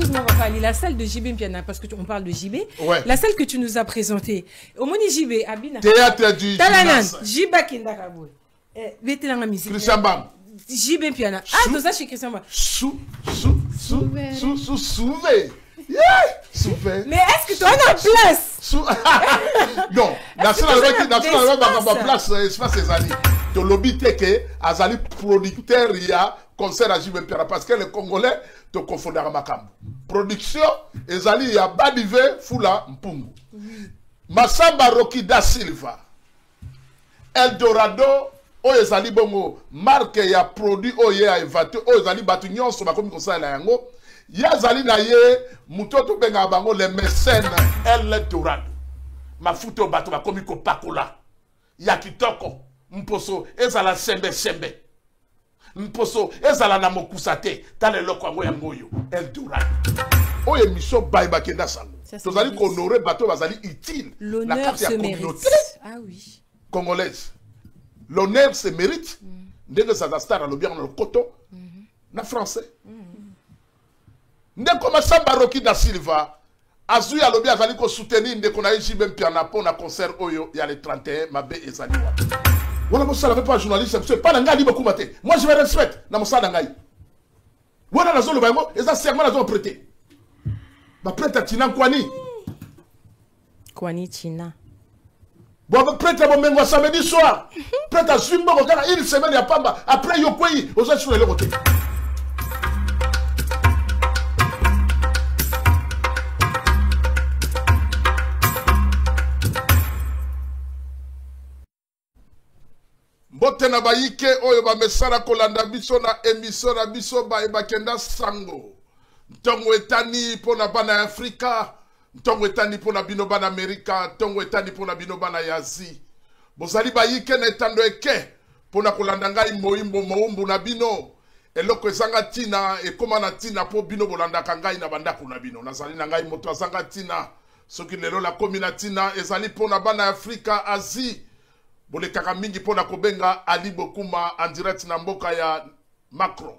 excuse-moi papa, la salle de JB Mpiana, parce qu'on parle de JB, ouais. La salle que tu nous as présentée, au moni JB, Abina. Théâtre du Talanan, JB Kindakabou. Vétéran musique. Christian Bam. JB Mpiana. Ah, tout ça chez Christian Bam. Souvé. Mais est-ce que tu as une place? Non, national place espace ezali. To lobby teke azali producteur ya concert à JB Mpiana parce que les Congolais te confondent makambo. Production ezali ya Badive Fula Mpungu. Masamba Rocky da Silva. Eldorado o ezali bongo marque ya produit o ye a inventé o ezali batu nyonso bakomi kosala yango. Yazali na ye mutoto benga bango les mécènes Eldorado. Mafuto bato bakomi ko pakola. Ya kitoko mposo ezala sembe. Mposo ezala na mokusate tale loko yango yangoyo Eldorado. O émission Baïba Kenda Sango. Tozali honorer bato bazali utile na carte ya communauté. Ah oui. Congolaise. L'honneur se mérite. Ndenge ça star alobi na lokoto na français. Ndeko Masamba Rocky da Silva azui alobi azali ko soutenir ndeko na JB Mpiana pour na concert oyo ya le 31 mabe ezali wapi. Voilà moi ça n'avait pas journaliste c'est pas nga libre kumate. Moi je me respecte na mosala ngai. Voilà na zolo bango eza serment na zo prêter. Ba prêter tina kwani. Kwani tina. Bon, prêtre à mon samedi soir. Prêtre à Swimbo, une semaine à Pamba. Après, Yokwei, aux autres sur le côté. Mbotena baike, oyo ba mesara kolanda biso na émission na biso ba ebakenda sango. Ntongo etani pona bana Afrika. Ntongo etani pona bino bana Amerika, ntongo etani pona bino bana Asie. Bozali bayike na etando eke pona kolanda ngai moimbo moumbu na bino. Eloko ezanga tina ekoma na tina po bino bolandaka ngai na bandako na bino. Nazali na ngai moto azanga tina. Soki lelo la komi na tina ezali pona bana Afrika, Asie. Bolekaka mingi pona kobenga Ali Bokuma en direct na mboka ya Macron.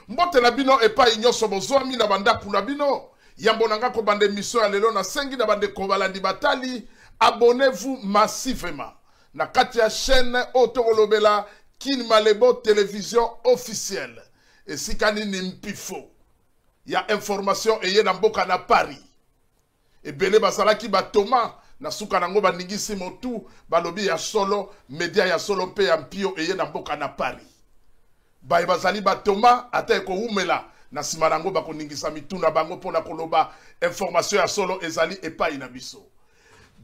Mbote na bino epai nyonso bozwami na bandako na bino. Yambo nanga ko bande mission ya lelo na sengi na bande kobalandi batali. Abonnez-vous massivement na kati ya chaîne Otokolobela Kin Malebo télévision officielle. Et si kanini mpifo ya information eye na mboka na Paris. Et bele bazalaki ba Thomas na suka nango baningisi motu balobi ya solo media ya solo pe ya mpio eye na mboka na Paris. Ba bazali ba Thomas ata ko umela na sima nango bakoningisa mituna bango pona koloba information ya solo ezali epai na biso.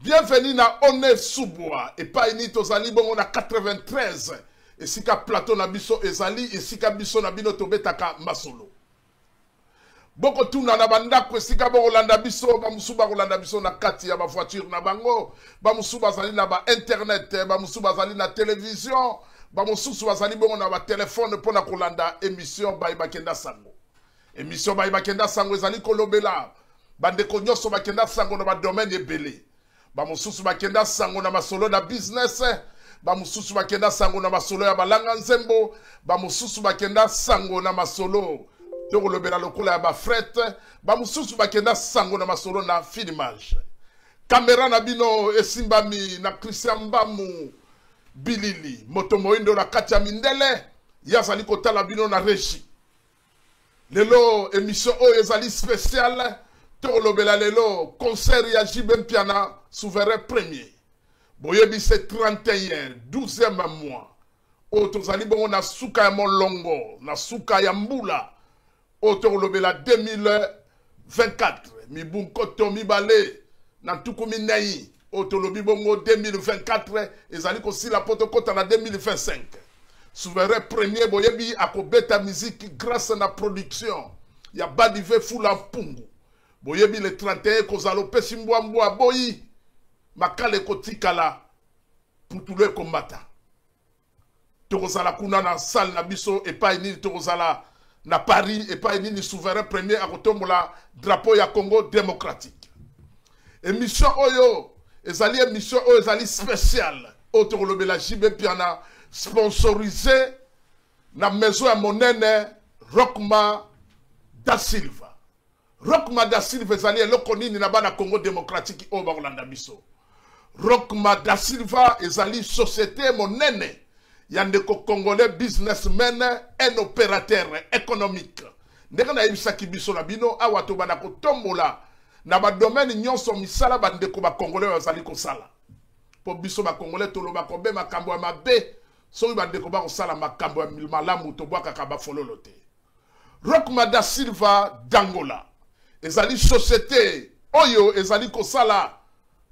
Bienvenue na One Subwa epai ni tozali bongo na 93 esika plateau na biso ezali esika biso na bino tobetaka masolo. Boko tuna na bandako esika bongo landa biso bamusuba kolanda biso na kati ya ba voiture na bango bamusuba zali na ba internet bamusuba zali na télévision bamususu bazali bongo na ba téléphone pona kolanda émission Baïba Kenda Sango. Émission Baïba Kenda Sango ezali kolobela bandeko nyonso bakenda sango na ba domaine ebele. Bamususu bakenda sango na masolo na business, bamususu bakenda sango na masolo ya balanga nzembo, bamususu bakenda sango na masolo tokolobela lokola ya ba fret, bamususu bakenda sango na masolo na filmage. Kamera na bino esimbami na Christian Mbamu Bilili, moto moindo na kati ya mindele, yazali kotala bino na régie. Lelo émission o ezali spéciale tokolobela lelo concert ya JB Mpiana souverain premier. Boyebi c'est 31 12e mois. O tozali bongo na suka ya molongo, na suka ya mbula. O tokolobela 2024 mibunkoto mibale na tukumi nei. O tolobi bongo 2024 ezali kosila poto kota na 2025. Souverain premier boyebi akobeta musique grâce na production ya Badive Fula Mpungu. Boyebi le 31 kozalo pesi mbwa boyi makale kotikala putule kombata. Tokozala kuna na salle na biso epai nini tokozala na Paris epai nini souverain premier akotombola drapeau ya Congo démocratique. Émission oyo ezali émission oyo ezali spéciale otokolobela JB Mpiana sponsorisé na maison ya monene Rockma da Silva. Roch da Silva ezali eloko nini na bana Congo démocratique o bakolanda biso. Roch da Silva ezali société monene ya ndeko congolais businessman un opérateur économique. Ndenge na yebisaki biso na bino awa to bana kotombola na ba domaine nyonso misala ba ndeko ba congolais bazali kosala. Po biso ba congolais toloba ko be makambo ya mabe so ba ndeko ba kosala makambo ya malamu to bwaka ka ba fololo te. Roch da Silva d'Angola ezali société oyo ezali kosala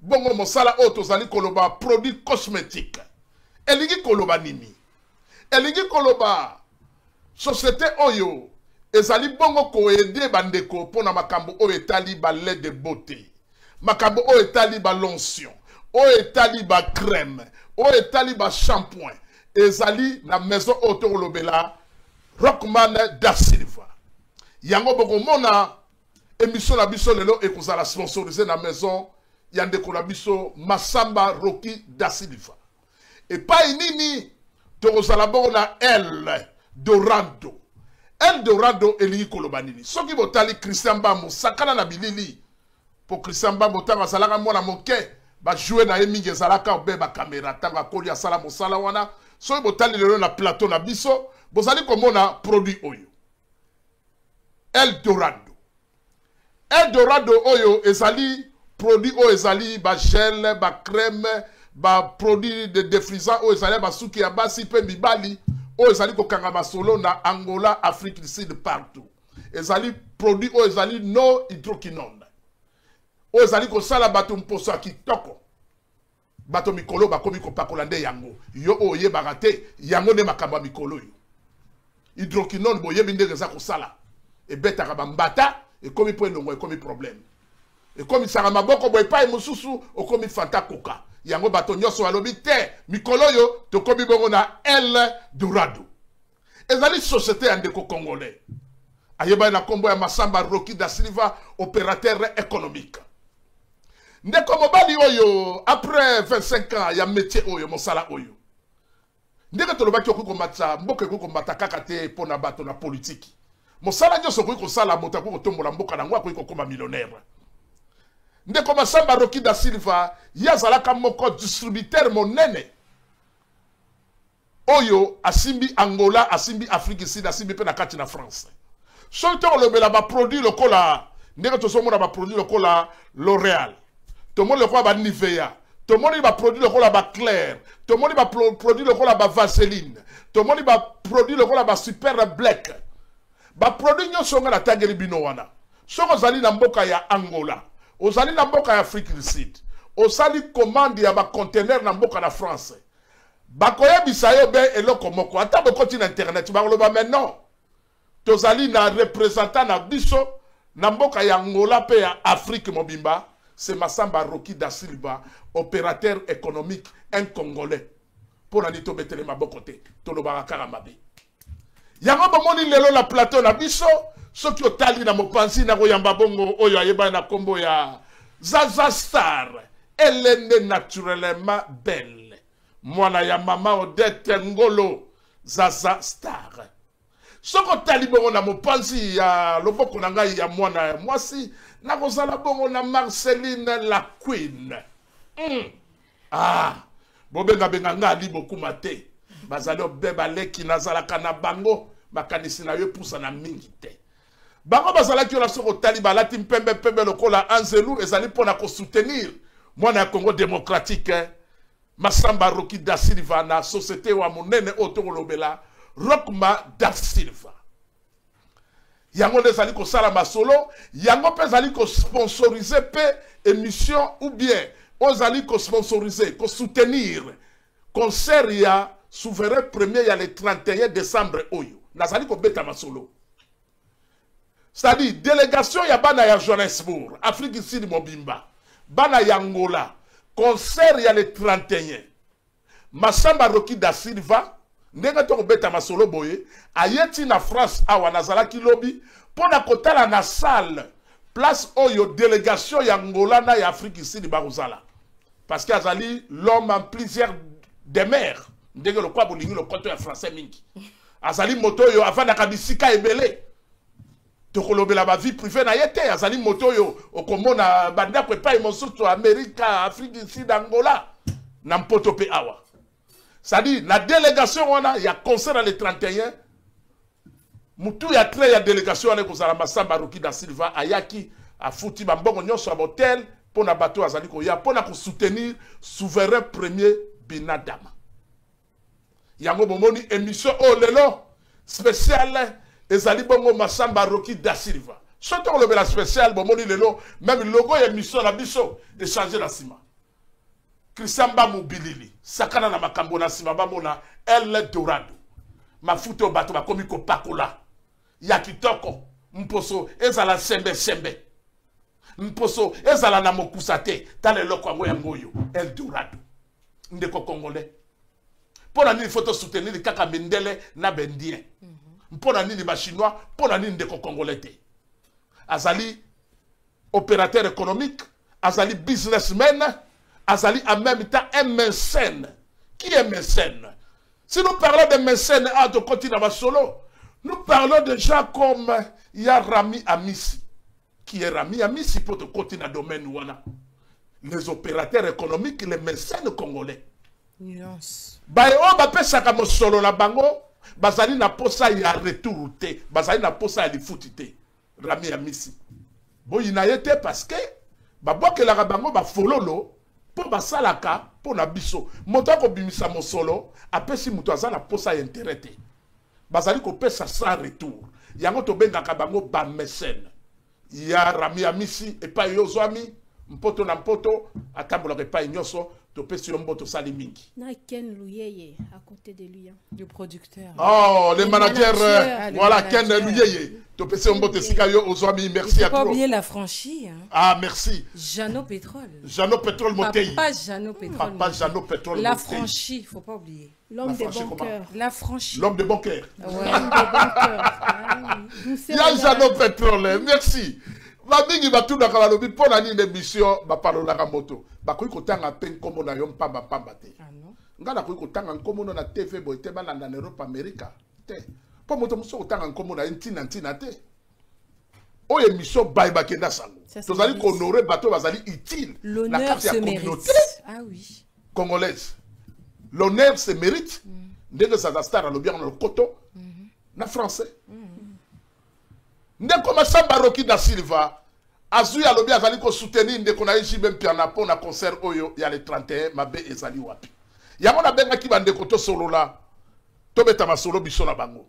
bongo mosala oyo tozali koloba produit cosmétique. Elingi koloba nini? Elingi koloba société oyo ezali bongo koede bandeko pona makambo oyo etali ba lait de beauté, makambo oyo etali ba lotion, oyo etali ba crème, oyo etali ba shampoing, ezali na maison oyo tokolobela Roch da Silva. Yango bokomona émission la biso lelo ekozala sponsorisé na maison ya ndeko na biso Masamba Roki da Silva. Et pas nini tokozala bongo na El Dorado. El Dorado elingi koloba nini. Soki botali Christian Mbambo sakana na bilili. Po Christian Mbambo tanga salaka mwana moke ba jouer na emingi ezalaka obe ba caméra tanga koli asala mosala wana. Soki botali lelo na plateau na biso bozali komona produit oyo. El Dorado. El Dorado oyo ezali produit oyo ezali ba gel, ba crème, ba produit de défrisant oyo ezali ba suki ya basi pe mibali oyo ezali kokanga masolo na Angola, Afrique du Sud partout. Ezali produit oyo ezali no hydroquinone. Oyo ezali kosala bato mposo kitoko. Bato mikolo bakomi kopakola nde yango. Yo oye bagate yango ne makambo mikolo yo. Hydroquinone boyebi ndenge za kosala. Et betaka bambata et comme il peut le comme problème et comme il sera maboko boy pa mususu o comme fanta koka yango bato nyoso alobi te mikolo yo to komi bongo na El Dorado ezali société ya ndeko congolais ayeba na kombo ya Masamba Roki da Silva opérateur économique ndeko mobali oyo après 25 ans ya métier oyo mosala oyo ndeko tolobaki okokomata mboka ekokomata kaka te pona bato na politique. Mosala nyoso ko sala mota ko tombola mboka na ngwa ko koma millionnaire. Ndeko Masamba Roki da Silva yazalaka moko distributeur monene. Oyo asimbi Angola, asimbi Afrique Sud, asimbi pe na kati na France. Solto lobela ba produit lokola ndeko tosomona ba produit lokola L'Oréal. Tomo lokola ba Nivea. Tomo ba produit lokola ba Claire. Tomo ba produit lokola ba Vaseline. Tomo ba produit lokola ba Super Black. Ba produit nyonso nga na tangeli bino wana. Soko zali na mboka ya Angola, ozali na mboka ya Afrique du Sud, ozali commande ya ba conteneur na mboka na France. Ba koyebisa yo be eloko moko ata bokoti na internet ba loba mais non. Tozali na représentant na biso na mboka ya Angola pe ya Afrique mobimba, c'est Masamba Roki da Silva, opérateur économique un Congolais. Pour na nito betele maboko te, toloba kaka mabe. Yango bomoni lelo la plateau na biso soki otali na mopanzi na koyamba bongo oyo ayeba na kombo ya Zaza Star. Elle est naturellement belle. Mwana ya mama Odette Ngolo Zaza Star. Soko tali bongo na mopanzi ya loboko na ngai ya mwana ya mwasi na kozala bongo na Marceline la Queen. Ah, bobenga benga ngali bokuma te. Bazali obeba leki nazalaka na bango makanisi na yo pusa na mingi te. Bango bazalaki yo la soko tali balati mpembe pembe lokola Anzelu ezali pona ko soutenir mwana ya Congo démocratique Masamba Roki da Silva na société wa monene otolobela Roch da Silva. Yango ezali ko sala masolo, yango pe ezali ko sponsoriser pe émission ou bien ozali ko sponsoriser, ko soutenir concert ya souverain premier ya le 31 décembre oyo. Nazali ko beta masolo. C'est-à-dire délégation ya bana ya Johannesburg, Afrique du Sud mobimba, bana ya Angola, concert ya le 31. Masamba Roki da Silva, ndenge to ko beta masolo boye, ayeti na France awa nazalaki lobby pona kotala na salle place oyo délégation ya Angola na ya Afrique du Sud barozala. Parce que azali l'homme en plusieurs des mers. Ndenge lo kwa bolingi lo koto ya français mingi. Azali moto yo afana kabisika ebele. tokolobela ba vie privée na yete azali moto yo okomona banda ko epai mosusu Amerika, Afrique du Sud, Angola na mpoto pe awa. C'est-à-dire la délégation wana ya concert le 31 mutu ya tre ya délégation wana kozala Masamba Roki da Silva ayaki afuti bambongo nyonso ya hotel pona bato azali ko ya pona ko soutenir souverain premier Binadama. Yango bomoni émission oh lelo spéciale ezali bongo Masamba Roki da Silva. Soto le bela spécial bomoni lelo même logo émission la biso échanger la sima. Christian Bamubilili sakana na makambo na sima bamona El Dorado. Mafuto bato bakomi ko pakola. Ya kitoko mposo ezala sembe. Mposo ezala na mokusate tale loko yango ya ngoyo El Dorado. Ndeko congolais. Pona nini photo soutenir kaka Mendele na bendien. Pona nini ba chinois, pona nini ndeko congolais te. Azali opérateur économique, azali businessman, azali en même temps un mécène. Qui est mécène? Si nous parlons de mécènes à de continent solo, nous parlons de gens comme Rami Amissi. Qui est Rami Amissi pour te continuer dans le domaine ouana. Les opérateurs économiques, les mécènes congolais. Nuance. Bae o bape saka mo solo la bango, bazali na posa ya retour te, bazali na posa ya lifuti te. Rami Amissi. Bo inayete parce que baboke la bango ba fololo po basalaka po na biso. Moto ko bimisa mo solo, apesi muto azana posa ya intérêt te. Bazali ko pesa sa retour. Yango to benga bango ba mécène. Ya Rami Amissi et pas yozwami, mpoto na mpoto, atambola ke pa nyoso. Na Ken Luyeye à côté de lui. Le producteur. Oh, les managers. Voilà, Ken Luyeye. Merci à toi. Pas oublier la franchise. Hein. Ah, merci. Jeannot Pétrole. Jeannot Pétrole Motei. Papa Jeannot Pétrole. Papa Jeannot Pétrole La franchise, faut pas oublier. L'homme de bon cœur. La franchise. L'homme de bon cœur. Ouais. L'homme de bon cœur. Il y a Jeannot Pétrole. Merci. Babingi batuna kala lobi pona ni émission ba parola ka moto ba koyi kotanga pen komo na yom pamba te Ah non ngala koyi kotanga komo na TV boy te bana na Europe America te po moto muso kotanga komo na ntina te o émission ba kenda sango tozali ko honorer bato bazali utile na carte ya communauté ah oui congolaise. L'honneur se mérite ndenge ça star lobi na koto na français ndeko Masamba Roki da Silva azui alobi azali ko soutenir ndeko na JB Mpiana po na concert oyo ya le 31 mabe ezali wapi yango na benga ki bandeko to solo la to beta masolo biso na bango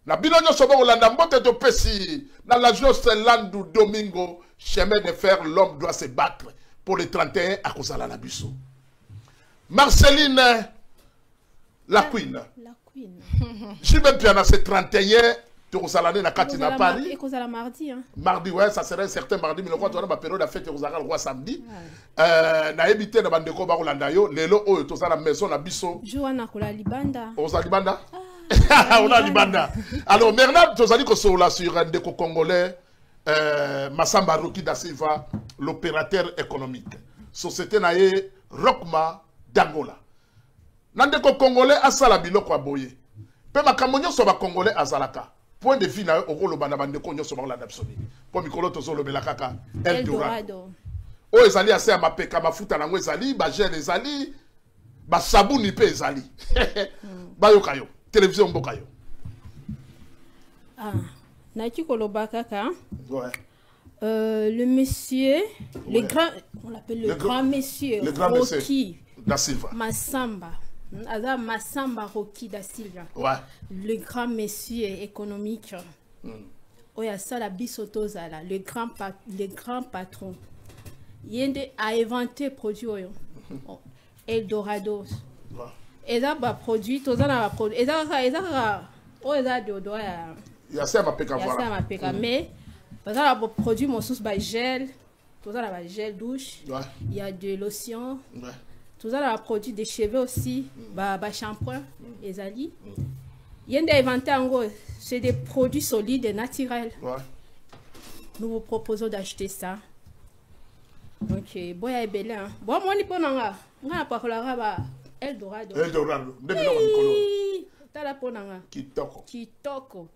na bino nyonso ba olanda mbote to pesi na la Jose Landu Domingo chemin de fer l'homme doit se battre pour le 31 à kozala na biso Marceline la queen JB Mpiana c'est 31 na Katina Paris. Et mardi. Hein. Mardi, ouais, ça serait un certain mardi, mais le roi, ma période a fait le roi samedi. Na évité de bandeko ba Rolanda yo, lelo o to la maison na biso. Joana kola libanda. Oza libanda? On a libanda. Alors Bernard tozali ko sola sur ndeko congolais Masamba Roki da Silva, l'opérateur économique. Société na ye Rockma d'Angola. Nandeko congolais asala biloko aboye. Pe makamonyo so ba congolais azalaka. Point de vue na okolo bana bande ko nyoso ba la d'absolu. Po mikolo tozo lobela kaka El Dorado. O ezali ase mapeka mafuta nango ezali ba gel ezali ba sabuni pe ezali. Ba yokayo télévision mboka yo. Ah, na kikoloba kaka. Ouais. Le monsieur, ouais. Le grand, on l'appelle le grand monsieur, le grand Roki da Silva. Masamba. Masamba Roki da Silva. Ouais. Le grand monsieur économique. Oya sala bisotozala, le grand patron. Yende a inventé produit oyo. El Dorado. Et là ba produit tozana ba produit. Et là o eza dodo ya. Ya ça ma peka voilà. Ya ça ma peka mais tozana ba produit mon sous ba gel, tozana ba gel douche. Ouais. Il y a de lotion. Ouais. Tout ça, produit des cheveux aussi, shampoing, ezali. Il y a des inventaires en gros, c'est des produits solides et naturels. Ouais. Nous vous proposons d'acheter ça. Ok, boya ebele hein. Bon moi ni ponanga, nga pa kola ba El Dorado. El Dorado. Ndebe lo nikolo. Tala ponanga. Kitoko. Kitoko.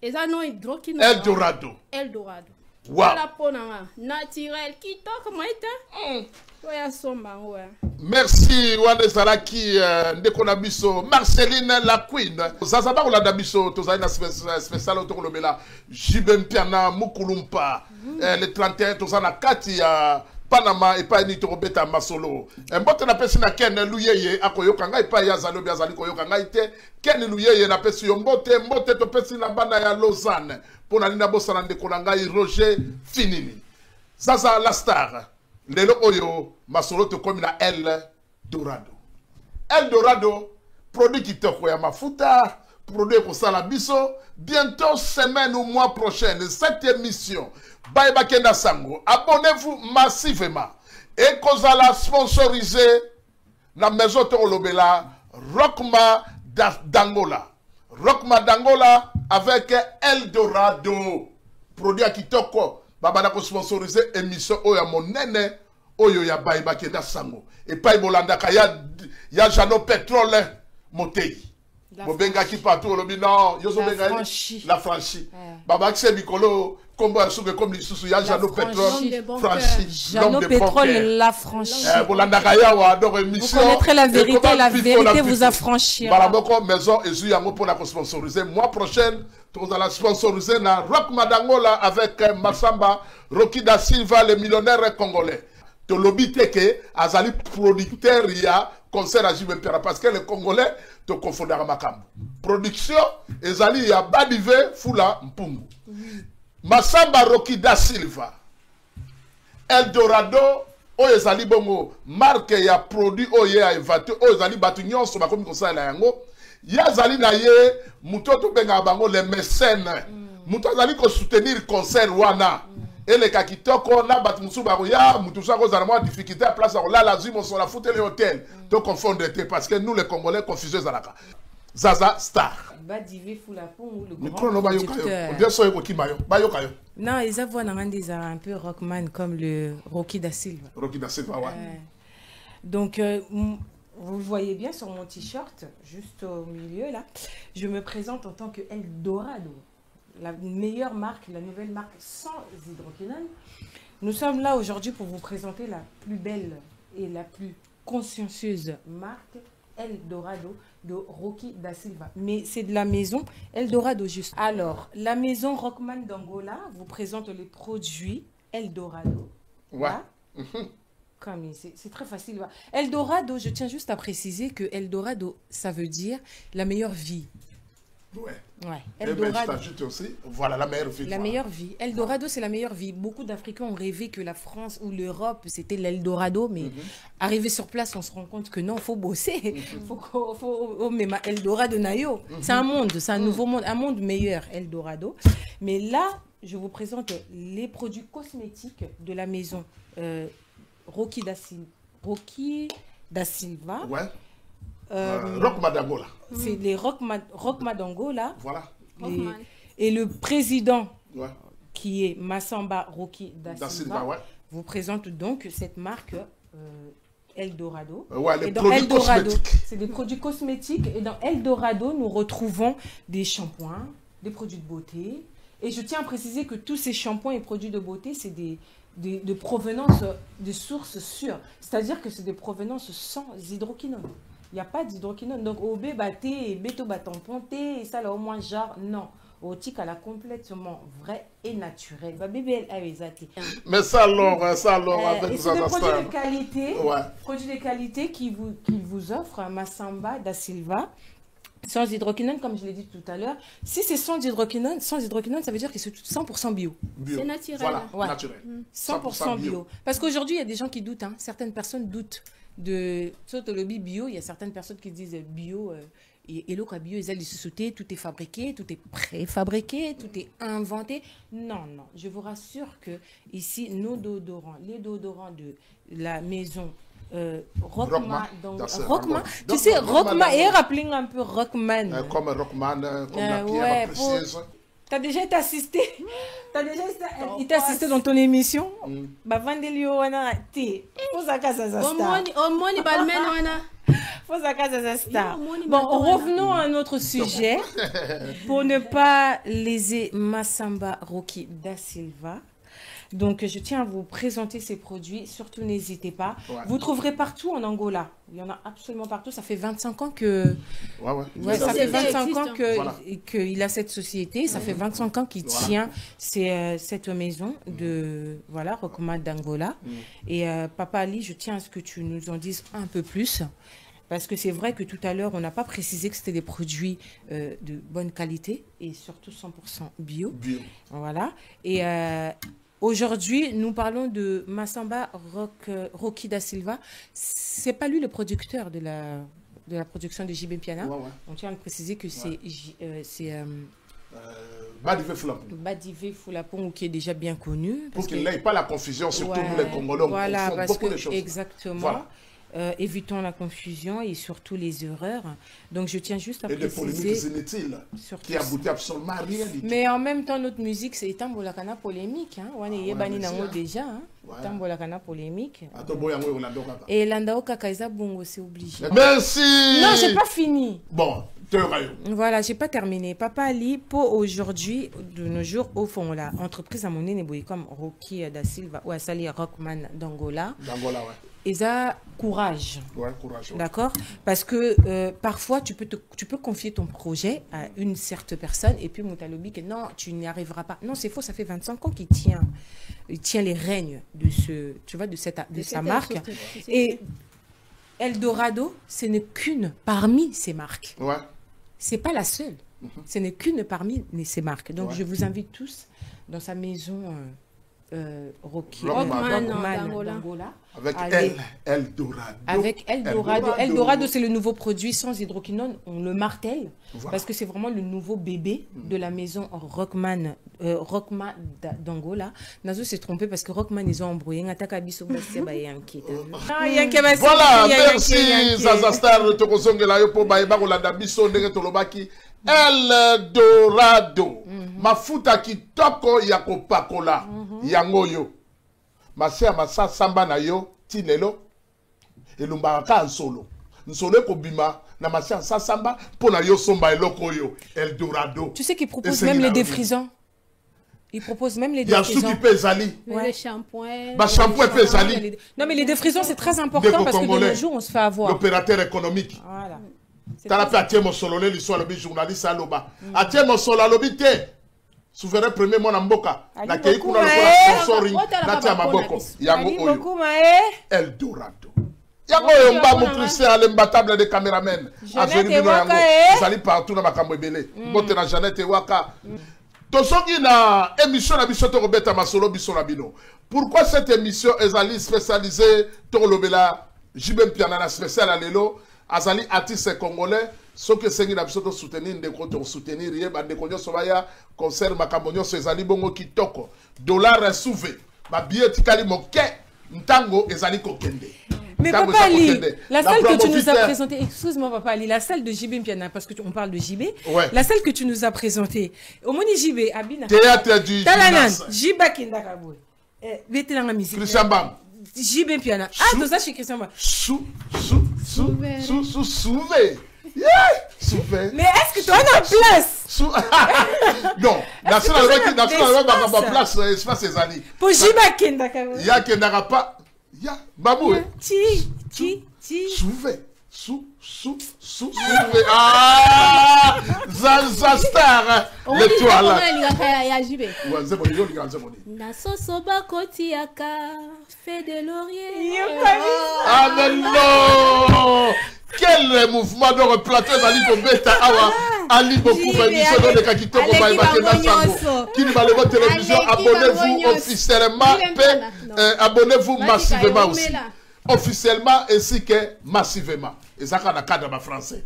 Et ça, non, hydroquinone. Eldorado. Eldorado. Wow. Voilà pour naturel. Qui toque, comment est-ce? Ouais, somba, ouais. Merci wana Zaraki Ndekonabiso Marceline la Queen Zazaba Olanda Biso Tozaina spécial autocolobela Jibem Piana Mukulumpa le 31 Tozana Kati ya Panama et pas ni Torobeta Masolo mbote na pesi na Ken Luyeye akoyoka ngai pa ya zalo bia zali koyoka ngai te Ken Luyeye na pesi yo mbote to pesi na bana ya Lausanne pona nina bosana ndekona ngai Roger Finini Zaza la star Lelo oyo masolo to komi na Eldorado. Eldorado produit qui te koya mafuta, produit ko sala biso, bientôt semaine ou mois prochaine cette émission. Bye Bakenda Sango, abonnez-vous massivement et kozala sponsorisé la maison to lobela Rockma d'Angola. Rockma d'Angola avec Eldorado. Produit qui te ko Babana ko sponsoriser émission oya monene oyo ya Baye Bakenda Sango et pas Bolanda ya Jano Pétrole Motei Bobenga qui partout lobi non yozo benga la franchie baba kse mikolo kombo asuke comme lisusu ya Jano Pétrole franchie Jano Pétrole la franchie Bolanda kaya wa donc émission vous connaîtrez la vérité vous affranchira voilà boko maison ezu yango pour la sponsoriser mois prochaine nous allons sponsoriser na Rock Madangola avec Massamba Rocky da Silva le millionnaire congolais. To lobby teke azali producteur ya concert à Jibem Piana parce que les Congolais te confondent makambo. Production ezali ya Badive Fula Mpungu. Massamba Rocky da Silva. Eldorado o ezali bongo marque ya produit o ye a évité o ezali batu nyonso bakomi kosala yango. Yazali na ye mutoto benga bango les mécènes muto azali ko soutenir concert wana et les kakitoko na bat musu ba ya mutu sa ko zana difficulté à place là la zimo sur la foutre les hôtels to confondre parce que nous les Congolais confusés zalaka Zaza Star Badive Foulapon le grand producteur bien sûr ko kimayo bayoka yo non ils avouent des un peu rockman comme le Rocky da Silva ouais donc vous le voyez bien sur mon t-shirt, juste au milieu là. Je me présente en tant que Eldorado, la meilleure marque, la nouvelle marque sans hydroquinone. Nous sommes là aujourd'hui pour vous présenter la plus belle et la plus consciencieuse marque Eldorado de Rocky da Silva. Mais c'est de la maison Eldorado juste. Alors, la maison Rockman d'Angola vous présente les produits Eldorado. Ouais. C'est très facile. Eldorado, je tiens juste à préciser que Eldorado, ça veut dire la meilleure vie. Ouais. Eldorado. Aussi, voilà, la meilleure vie. La meilleure vie. Eldorado, c'est la meilleure vie. Beaucoup d'Africains ont rêvé que la France ou l'Europe, c'était l'Eldorado, mais arrivé sur place, on se rend compte que non, il faut bosser. Mais Eldorado, Nayo, c'est un monde, c'est un nouveau monde, un monde meilleur, Eldorado. Mais là, je vous présente les produits cosmétiques de la maison Rocky da Silva. Ouais. Rockma d'Angola. C'est les Rockma d'Angola. Voilà. Et le président, qui est Massamba Rocky da Silva, vous présente donc cette marque Eldorado. Ouais, et dans Eldorado, c'est des produits cosmétiques. Et dans Eldorado, nous retrouvons des shampoings, des produits de beauté. Et je tiens à préciser que tous ces shampoings et produits de beauté, c'est de provenance, de sources sûres. C'est-à-dire que c'est des provenances sans hydroquinone. Il n'y a pas d'hydroquinone. Donc, au bébaté, béto batamponté, et ça là au moins genre, non. Au tic, elle a complètement vrai et naturel. Mais ça alors avec c'est des produits de qualité, produits de qualité qui vous offre Massamba da Silva. Sans hydroquinone, comme je l'ai dit tout à l'heure. Si c'est sans hydroquinone, ça veut dire que c'est 100% bio. C'est naturel. Voilà, naturel. 100% bio. Parce qu'aujourd'hui, il y a des gens qui doutent. Certaines personnes doutent de Sotolobi bio. Il y a certaines personnes qui disent bio. Et l'eau bio, ils allaient se sauter. Tout est fabriqué, tout est préfabriqué, tout est inventé. Non. Je vous rassure que ici, nos déodorants, les déodorants de la maison Rockma, tu sais, Rockma, et rappelez un peu Rockman. Comme Rockman, comme la pierre précieuse. T'as déjà été assisté? Il t'a assisté dans ton émission? Bah, Vandelio, wana, t'es. Faut à casa ça star. Faut à casa ça star. Bon, revenons à notre sujet. Pour ne pas léser Massamba Rocky da Silva. Donc, je tiens à vous présenter ces produits. Surtout, n'hésitez pas. Ouais. Vous trouverez partout en Angola. Il y en a absolument partout. Ça fait 25 ans que... ça fait 25 ans qu'il a cette société. Ça fait 25 ans qu'il tient cette maison de... Voilà, Rockman d'Angola. Et Papa Ali, je tiens à ce que tu nous en dises un peu plus. Parce que c'est vrai que tout à l'heure, on n'a pas précisé que c'était des produits de bonne qualité et surtout 100% bio. Voilà. Et... aujourd'hui, nous parlons de Massamba Rocky da Silva. C'est pas lui le producteur de la production de JB Piana. On tient à le préciser que c'est Badivé Foulapon, qui est déjà bien connu. Pour qu'il n'ait pas la confusion, surtout nous les Congolais. Voilà, parce beaucoup de choses. Exactement. Voilà. Évitons la confusion et surtout les erreurs. Donc je tiens juste à préciser... Et des polémiques inutiles qui aboutit absolument à rien du tout. Mais en même temps, notre musique, c'est Tambolakana polémique. On est déjà. Tambolakana polémique. Et Landaoka Kaisa Bongo, c'est obligé. Merci. Non, j'ai pas fini. Bon. Voilà, j'ai pas terminé. Papa Ali, pour aujourd'hui, de nos jours, au fond, là, entreprise à mon nez, comme Rocky da Silva ou Asali Rockman d'Angola. D'Angola, ouais. Et ça, courage. Ouais, courage. Ouais. D'accord? Parce que parfois, tu peux confier ton projet à une certaine personne et puis Moutalobi que non, tu n'y arriveras pas. Non, c'est faux, ça fait 25 ans qu'il tient les règnes de sa marque. Et Eldorado, ce n'est qu'une parmi ces marques. Ouais. C'est pas la seule. Ce n'est qu'une parmi ces marques. Donc, je vous invite tous dans sa maison Rockman d'Angola. Avec Eldorado. Avec Eldorado. Eldorado, c'est le nouveau produit sans hydroquinone. On le martèle parce que c'est vraiment le nouveau bébé de la maison Rockman d'Angola. Nazo s'est trompé parce que Rockman, ils ont embrouillé. Voilà, merci Zaza Star. Eldorado. Mafuta kitoko yako pakola. Yangoyo. Masia masa samba na yo tinelo elumbaka nsolo nsolo kobima na masia sa samba pona yo somba eloko yo Eldorado. Tu sais qu'ils proposent même les défrisants. Ils proposent même les défrisants. Il y a ceux qui pèsent Ali. Les shampoings. Bah shampoing pèse Ali. Non mais les défrisants c'est très important parce que de nos jours on se fait avoir. L'opérateur économique. Voilà. T'as fait attirer mon solo l'histoire le journaliste à l'oba. Attirer mon solo à l'obité. Souverain premier mon amboka na kei kuna le sponsoring na tia maboko yango oyo Eldorado yango yo mba mo plus à l'imbattable des caméramens azeli bino yango sali partout na makambo ebele mbote na Jeannette Waka tosongi na émission na biso to robeta masolo biso na bino. Pourquoi cette émission ezali spécialisée to lobela JB Piana na spécial à lelo azali artiste congolais. Ce que c'est une absolue soutenir des côtés soutenir rien bah des cognos sobaya concert makambonyo ezali bongo kitoko dollar souvé ba billet tikali moke ntango ezali kokende. Mais Papa Ali, la salle que tu nous as présentée, excuse-moi Papa Ali, la salle de JB Piana, parce qu'on parle de JB, la salle que tu nous as présentée, au Moni JB, Abina, théâtre du Talanan, JB Kindakabou, Vétéran musique, Christian Bam, JB Piana, ah, tout ça chez Christian Bam. Souvé. Mais est-ce que tu as une place? Non, national place espace ces années. Pour Jiba Kendaka. Il y a Kendaka pas. Il y a Babou. Souvé. Ah, Zanzastar. L'étoile. Nasosoba kotiaka fait de laurier. Ah mais non. Quel mouvement de replacer Ali Bobeta Awa Ali beaucoup émission de Kakito Koba qui nous va le télévision. Abonnez-vous officiellement, abonnez-vous massivement aussi. Officiellement ainsi que massivement. Et ça quand on a cadre français.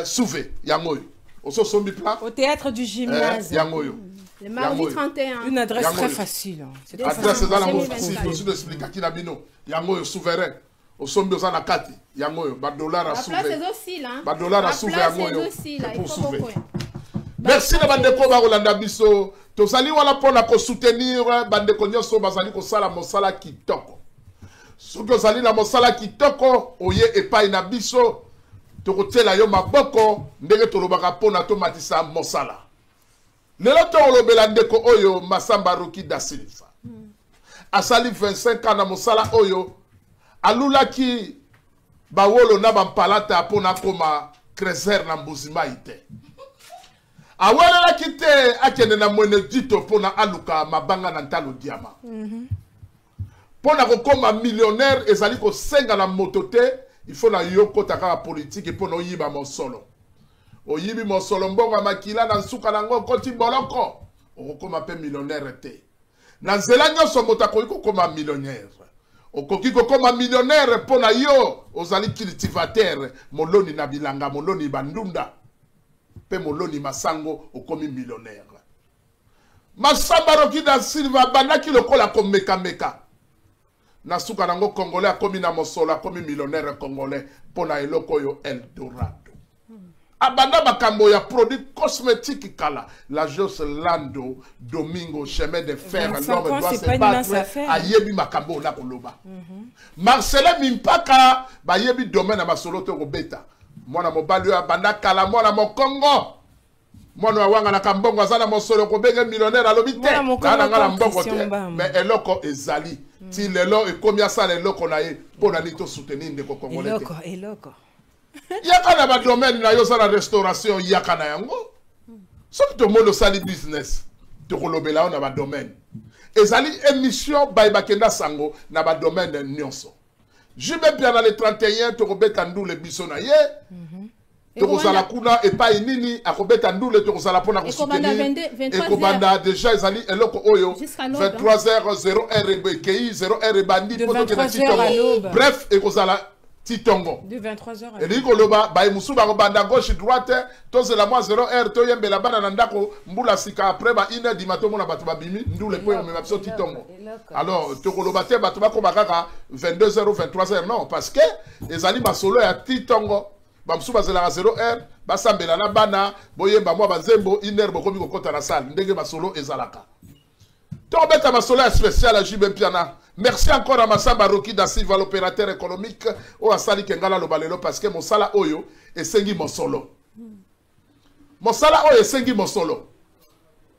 Souvé Yangoyo. Au théâtre du gymnase. Yangoyo. Le mardi 31. Une adresse très facile. Adresse dans la aussi de expliquer qui n'a bino. Yangoyo souverain. Au sommet aux anakati, yangoyo, ba dollar à souver. La place est aussi là. Ba dollar à souver yangoyo. Pour souver. Merci na bandeko ba Rolanda biso. Tozali wala pona ko soutenir bandeko nyoso bazali ko sala mosala kitoko. Soki ozali na mosala kitoko oye epai na biso tokotela yo maboko ndenge tolobaka pona to matisa mosala. Lelo to olobela ndeko oyo Masamba Roki da Silva. Asali 25 ans na mosala oyo alulaki bawolo na bampalata pona koma Krezer na mbuzima ite. Awala kite akende na mwene dito pona aluka mabanga na ntalo diama. Pona kokoma millionnaire ezali ko senga na motote, il faut na yoko taka politique pona oyiba mosolo. Oyibi mosolo mbonga makila na nsuka nango koti boloko. Okokoma pe millionnaire te. Na nzela nyonso moto akoki koma millionnaire. Okoki kokoma millionnaire pona yo ozali cultivateur moloni na bilanga moloni bandunda. Pe moloni masango okomi millionnaire. Masamba Roki da Silva bandaki lokola komeka meka. Nasuka nango congolais akomi na mosolo akomi millionnaire congolais pona eloko yo Eldorado. Abanda makambo ya produit cosmétique kala la Jos Lando Domingo chemin de fer l'homme doit se battre ayebi makambo na koloba. Marcelin Mimpaka ba yebi domaine na masolo to kobeta. Mwana mobali ya banda kala mwana mokongo. Mwana wanga na kambongo azana mosolo ko benge millionnaire alobi te. Na ngala mbongo te. Mais eloko ezali. Ti lelo ekomi asala eloko na ye pona nito soutenir ndeko congolais. Eloko. Yaka na ba domaine na yo sala restauration yaka na yango. Soki to mono sali business to kolobela na ba domaine. Ezali émission Baibakenda Sango na ba domaine nyonso. Jibe bien na le 31 to kobeta ndule biso na ye. To kozala kuna epai nini akobeta ndule to kozala pona ko soutenir. Ekobanda déjà ezali eloko oyo 23h 0h kei 0h bandi poto ke na titongo. Bref ekozala Titongo. De 23h. Et dit koloba ba musu ba banda gauche droite to zela moi 0h to yembela bana na ndako mbula sika après ba 1h du matin mona batu ba bimi ndule po me mapso Titongo. Alors to koloba te batu ba ko bakaka 22h ou 23h non parce que ezali masolo ya Titongo ba musu ba zela 0h ba sambela na bana boyemba moi ba zembo 1h bokomi kokota na salle ndenge masolo ezalaka. To beta masolo spécial à Jibe Piana. Merci encore à Masamba Roki da Silva, l'opérateur économique, au Asali Kengala Lobalelo, parce que mon sala oyo est sengi mon solo. Mon sala oyo est sengi mon solo.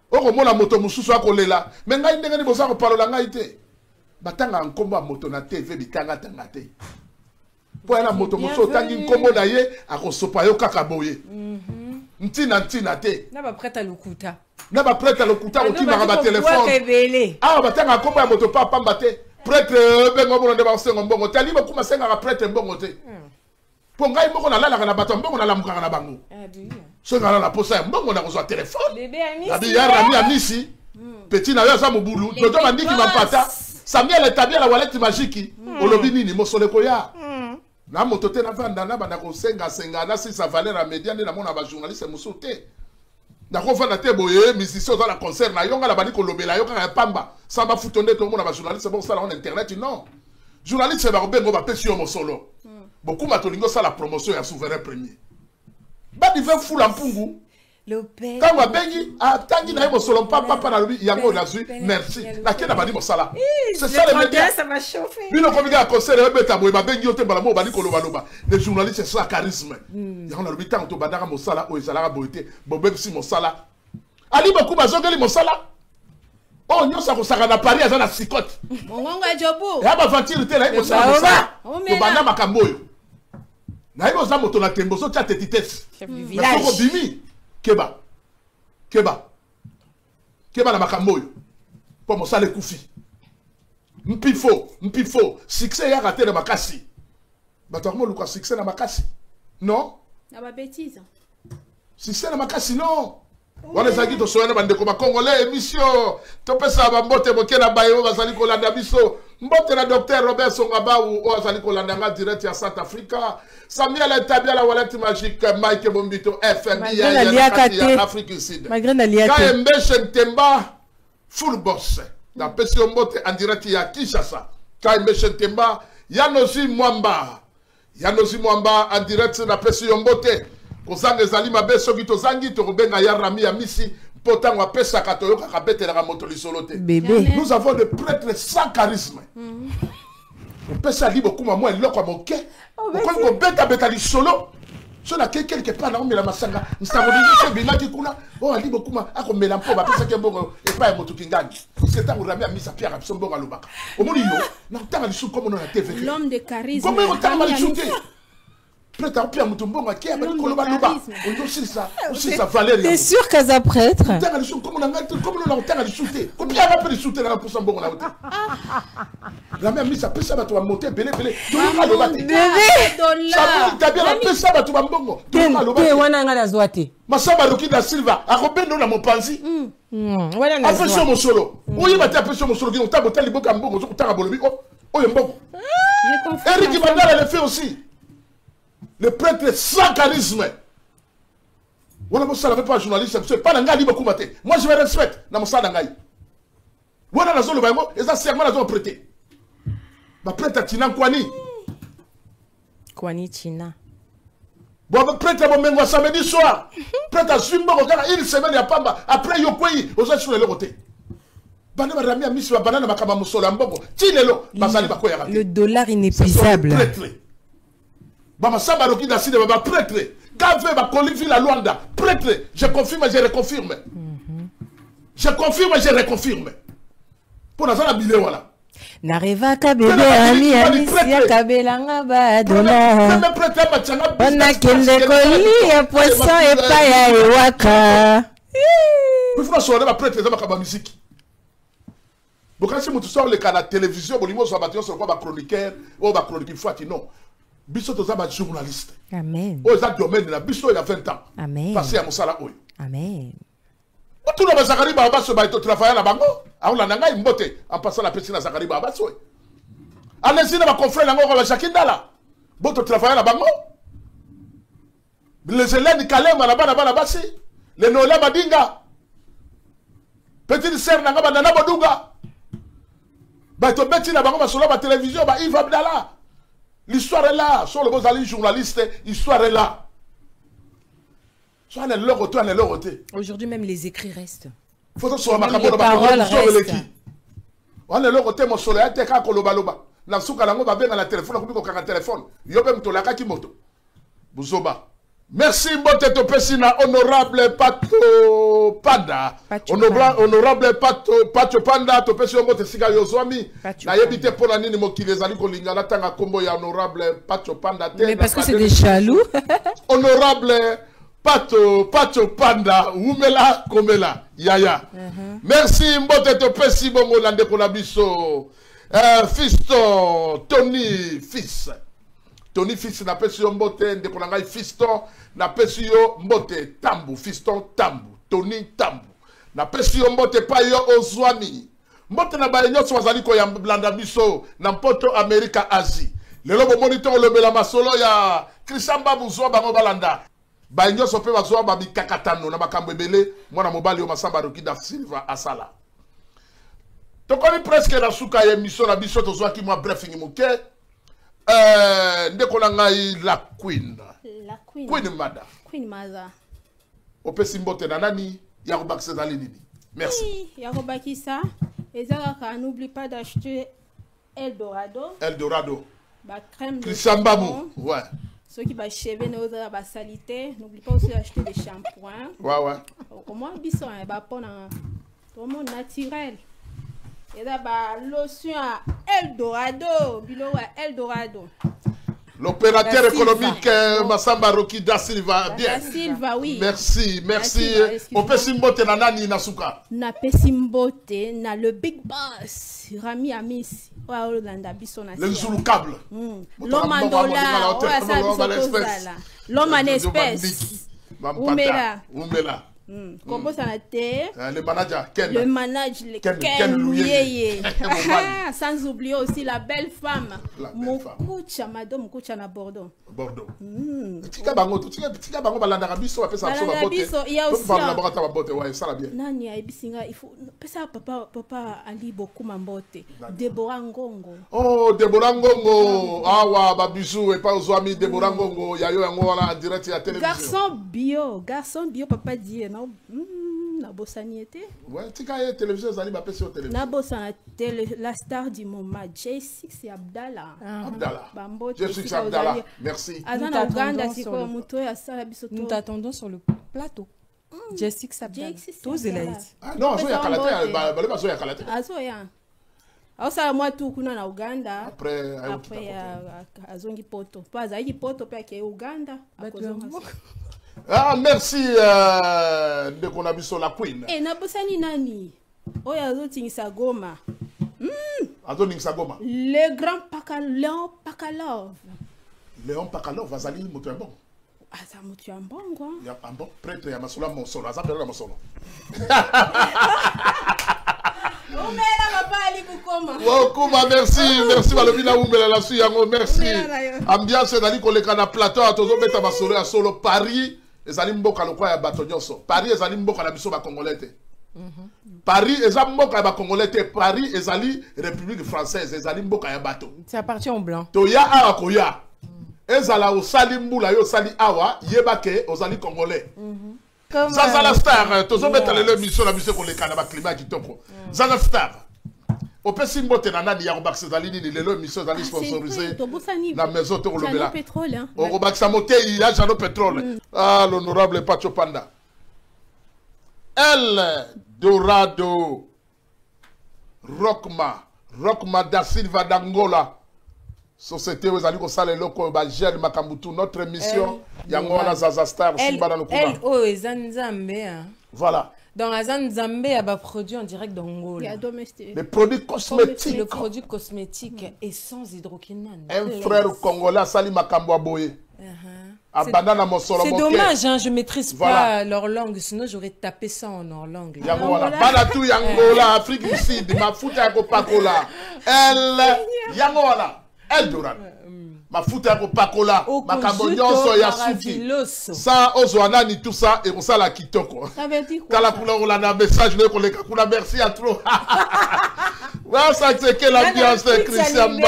Oko mona moto mususu akolela, mais ngai ndenge ni boza ko parola ngai te. Batanga nkombo moto na TV bitanga tanga te. Po na moto mususu tangi nkombo na ye akosopa yo kaka boye. Ntina te. Na ba prête à lukuta. Na ba prêtre à l'okuta au qui m'a téléphone. Ah ba tanga kombo ya moto papa mbate. Prêtre bengo mo ndeba sengo mbongo. Tali ba kuma senga ka prêtre mbongo te. Po ngai mbongo na lala kana bato mbongo na lamuka na bango. Ah bien. So ngala la posa mbongo na kozwa téléphone. Bébé ami. La bière ami amisi. Petit na yo sa mobulu. Jojo mandiki mampata. Samuel etabia la wallet magique. Olobi nini mosole ko ya. Na moto te na vanda na banda ko senga na si sa valeur à média na mona ba journaliste musote. D'accord, on va te boyer, musicien dans la concert, na yonga la bani kolobela yoka ya pamba, ça va foutonner tout le monde na journaliste bon ça là en internet non. Journaliste c'est ba bengo ba pesi yo solo. Beaucoup matolingo ça la promotion ya souverain premier. Ba dive fou la mpungu. Quand on bengi a tangi na yo solo papa na lui yango na zui merci. Na kena bani mosala. C'est ça le média ça va chauffer. Bino comme gars concert e beta boy ba bengi ote bala mo bani koloba. Les journalistes c'est ça charisme. Ya on a le temps to bandaka mosala o ezala boité bo même si mosala. Ali beaucoup bazongeli mosala. Oh nyosa ko saka na Paris azana psychote. Mongonga jobu. Ya ba voiture te na ko sala. To banda makambo yo. Na yo za moto na tembo so tia tetitesse. Chef du village. Ko bimi. Keba na makambo yo po mosala kufi mpifo succès ya raté na makasi bato mo luka succès na makasi non na ba bêtise succès na makasi non wana zaki to soyana bande ko ba congolais émission to pesa ba mbote boke na bayo bazali ko landa biso mbote na docteur Robert Songaba ou azali ko landa nga direct ya South Africa Samuel etabia la wallet magique Mike Bombito FMI ya Afrique du Sud KMB Shentemba full boss la pesio mbote en direct ya Kinshasa KMB Shentemba Yanozi Mwamba en direct na pesio mbote kozanga ezali mabe soki tozangi tokobenga ya Rami ya misi potango apesa katoyo kakabete la moto lisolote. Bébé. Nous avons des prêtres sans charisme. On peut ça libre comme moi l'autre comme OK. Pourquoi on beta beta lisolo? So na quelque part na omela masanga. Nstaboliser bina ki kuna. Oh libre comme akomela mpo ba pesa ke bongo et pas moto kingangi. C'est tant Rami a mis sa pierre absolument bongo alobaka. Au moni yo, na tanga lisou comme on a TV. L'homme de charisme. Comment on tanga lisou? Prêtre à Pierre Moutombonga qui a dit Koloba. On aussi ça Valérie. T'es sûr qu'elle est prêtre? Comme on a shooté. Comme il y a pas de shooter dans pour son bon la même mise à pesa ba to monter belé. Bébé. Ça t'as bien la pesa ba to mbongo. T'es wana ngala zwate. Masamba Roki da Silva a robeno na mopanzi. Wana na zwate. Afesho mosolo. Oui ba ta afesho mosolo qui on t'a boté liboka mbongo zo kutanga bolobi. Oh mbongo. Eric Bandala le fait aussi. Le prêtre sans charisme. Voilà, moi, ça n'avait pas journaliste, c'est pas un gars libre comme moi, je me respecte dans mon salon. Voilà, la zone, et ça, c'est moi, la zone prêtée. Ma prêtre à Tina Kwani. Kwani Tina. Bon, prêtre à mon mémoire samedi soir. Prêtre à Zumba, regarde, une semaine, il n'y a pas. Après, il y a quoi? Aux autres, sur le côté. Le dollar inépuisable. Bama Samba Roki da Side Baba prêtre. Gave ba Kolifi la Luanda. Prêtre. Je confirme, je reconfirme. Je confirme, je reconfirme. Pour la bile voilà. N'arriva ka bébé ami Alicia kabelanga ba dollar. On a kende koli ya poisson et pas ya ewaka. Il faut soirée ba prêtre za ba musique. Bokasi mutu sort le canal télévision bolimo so batio sur quoi ba chroniqueur ou ba chroniqueur fati non. Biso toza ba journaliste. Amen. Oh ça domaine na biso il y a 20 ans. Amen. Passé à Mosala oyo. Amen. Tout le Zakari Baba se va travailler na bango. Aula nanga imbote en passant la petite na Zakari Baba so. Allez-y na ba confrère nango ba Shakindala. Boto travailler na bango. Les élèves Kalema na bana basi. Les Nola Madinga. Petite sœur nanga ba Nana Bodunga. Ba to beti na bango ba solo ba télévision ba Yves Abdallah. L'histoire est là. Sur le beau ali journaliste, l'histoire est là. Aujourd'hui même les écrits restent. Faut que soit ma les paroles restent. On est l'autre mon soleil te ka koloba loba. Na suka lango ba benga na téléphone ko biko ka téléphone. Yo bem to la ka ki moto. Buzoba. Merci mbote to pesina honorable Pato Panda. Honorable Pato Panda to pesi mbote sika yozwami. Na yebite pona nini mokili ezali ko lingana tanga kombo ya honorable Pato Panda te. Mais parce que c'est des jaloux. Honorable Pato Panda Umela Komela Yaya. Merci mbote to pesi bongo lande ko na biso. Fiston Tony Fils. Tony Fils na pesi yo mbote ndeko na ngai Fiston na pesi yo mbote Tambu Fiston Tambu Tony Tambu na pesi yo mbote pa yo ozwami mbote na baye nyonso bazali ko ya blanda biso na mpoto Amerika Asie lelo bo monitor lobela masolo ya Krisamba buzwa bango balanda baye nyonso pe bazwa ba bikakatano na makambo ebele mwana mobali yo Masamba Roki da Silva asala tokoni presque na suka ya émission na biso tozwaki mwa briefing moke. Ndeko na ngai la queen. La queen. Queen Mother. Opesi mbote na nani ya kobakisa zali nini? Merci. Oui, ya kobakisa. Ezaka n'oublie pas d'acheter Eldorado. Ba crème de Krisambamou. Ouais. Ceux qui ba cheveux n'osent ba salité, n'oublie pas aussi d'acheter des shampoings. Ouais. Au moins bison ba pona vraiment naturel. Et là, lotion à Eldorado. Bilo à Eldorado. L'opérateur économique Masamba Roki da Silva. Bien. Da Silva, oui. Merci. On peut s'imboter na nani nasuka. Na pesimbote na le big boss. Rami Amis. Wa Olanda bisona. Le Zulu câble. L'homme en dollar. L'homme en espèce. Umela. Kombo Sanate. Le manager, Ken. Le manager, Ken Louyeye. Sans oublier aussi la belle femme. Mokoucha, Madame Mokoucha na Bordeaux. Bordeaux. Tika bango, tika bango balanda biso apesa so ba bote. Il y a aussi ba laborata ba bote, ouais, ça la bien. Nani a ibisinga, il faut pesa papa ali beaucoup mambote. Deborah Ngongo. Oh, Deborah Ngongo. Awa ba bisou et pas aux amis Deborah Ngongo, ya yo yango wala en direct ya télévision. Garçon bio papa dit non. Na bosaniété. Ouais, tika ye télévision zali ba pesa télévision. Na bosaniété la star du moment J6 et Abdallah. Abdallah. J6 Abdallah. Merci. Nous t'attendons sur le plateau. J6 Abdallah. Tous Elaïs. Ah non, azo ya kalate, balé bazo ya kalate. Azo ya. Asa moi tout kuna na Uganda. Après azongi poto. Pas ayi poto pe ke Uganda. Ah merci de konabiso la queen. Eh na bosani nani? Oya azo tingisa Goma. Azo tingisa Goma. Le grand Léon Pakalov. Léon Pakalov azali moto ya bon. Aza moto ya mbongo. Ya bon prêtre ya masolo monsolo, aza pere na mosolo. Umela papa ali kukoma. Kuma merci balobina umela la su yango merci. Ambiance ezali koleka na plateau tozo beta masolo ya solo Paris ezali mboka lokwa ya bato nyonso. Paris ezali mboka na biso ba congolais te. Paris ezali mboka ya ba congolais te. Paris ezali République française ezali mboka ya bato. Ça appartient aux blancs. To ya awa koya. Ezala osali mbula yo sali awa yebake ozali congolais. Zaza la star, tozo mettre le mission la mission koleka na ba climat kitoko. Zaza star. Opesi mbote na nani ya Robax Zalini ni lelo mission zali sponsorisé na maison to lobela. Au Robax Moté il y a Jano Pétrole. Ah l'honorable Pacho Panda. El Dorado Rockma da Silva d'Angola. Société où allez consale loko ba gel makambutu notre émission yango na Zaza Star simba na lokuma. Voilà. Dans Azan Zambé a ba produit en direct d'Angola. Les produits cosmétiques. Le produit cosmétique est sans hydroquinone. Un frère congolais sali makambo aboye. C'est dommage, hein, je maîtrise pas leur langue, sinon j'aurais tapé ça en leur langue. Yangola, Banatou Yangola, Afrique du Sud, ma foute à Copacola. Elle, Yangola, elle Duran. Ma foute à Copacola, ma cambonioso Yasuki. Ça, Ozoana, ni tout ça, et on s'en la kitoko. Ça veut dire quoi? Quand la couleur, on a un message, on a merci à trop. Ouais, ça c'est que l'ambiance de Christian Bambou.